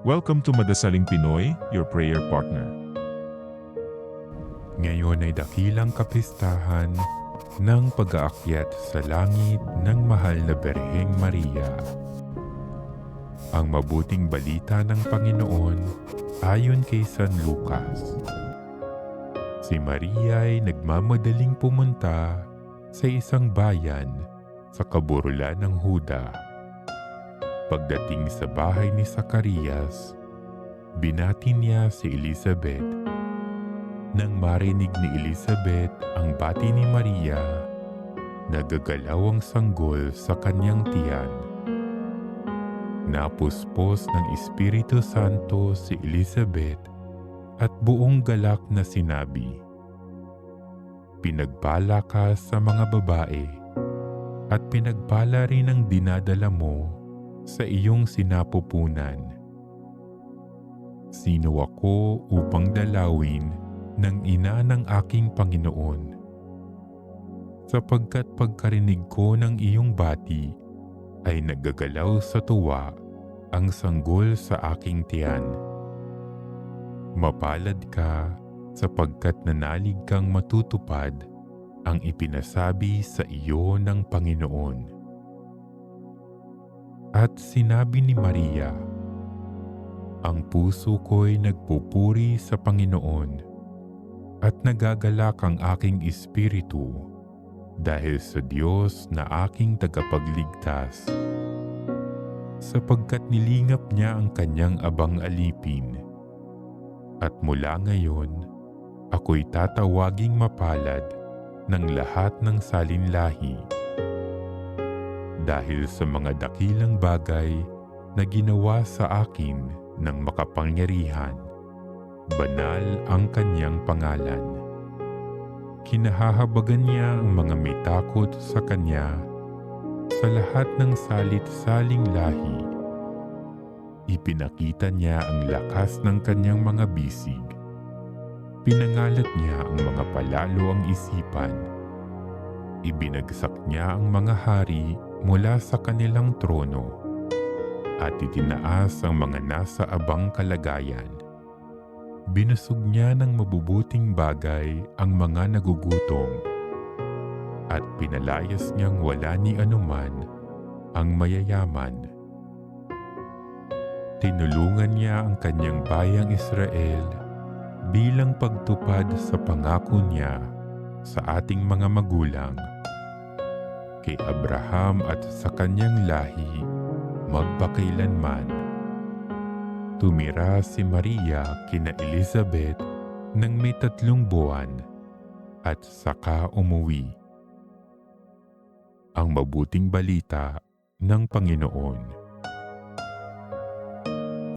Welcome to Madasaling Pinoy, your prayer partner. Ngayon ay dakilang kapistahan ng pag-aakyat sa langit ng mahal na Birheng Maria. Ang mabuting balita ng Panginoon ayon kay San Lucas. Si Maria ay nagmamadaling pumunta sa isang bayan sa kaburulan ng Huda. Pagdating sa bahay ni Zacarias, binati niya si Elizabeth. Nang marinig ni Elizabeth ang bati ni Maria, nagagalaw ang sanggol sa kanyang tiyan. Napuspos ng Espiritu Santo si Elizabeth at buong galak na sinabi, "Pinagpala ka sa mga babae at pinagpala rin ang dinadala mo sa iyong sinapupunan. Sino ako upang dalawin ng ina ng aking Panginoon? Sapagkat pagkarinig ko ng iyong bati ay naggagalaw sa tuwa ang sanggol sa aking tiyan. Mapalad ka sapagkat nanalig kang matutupad ang ipinasabi sa iyo ng Panginoon." At sinabi ni Maria, "Ang puso ko'y nagpupuri sa Panginoon at nagagalak ang aking espiritu dahil sa Diyos na aking tagapagligtas, sapagkat nilingap niya ang kanyang abang-alipin. At mula ngayon, ako'y tatawaging mapalad ng lahat ng salinlahi. Dahil sa mga dakilang bagay na ginawa sa akin ng makapangyarihan, banal ang kanyang pangalan. Kinahahabagan niya ang mga may takot sa kanya sa lahat ng salit-saling lahi. Ipinakita niya ang lakas ng kanyang mga bisig. Pinangalat niya ang mga palalo ang isipan. Ibinagsak niya ang mga hari mula sa kanilang trono at itinaas ang mga nasa abang kalagayan. Binusog niya ng mabubuting bagay ang mga nagugutom at pinalayas niyang wala ni anuman ang mayayaman. Tinulungan niya ang kanyang bayang Israel bilang pagtupad sa pangako niya sa ating mga magulang, kay Abraham at sa kanyang lahi magpakailanman. Tumira si Maria kina Elizabeth nang may 3 buwan at saka umuwi. Ang mabuting balita ng Panginoon.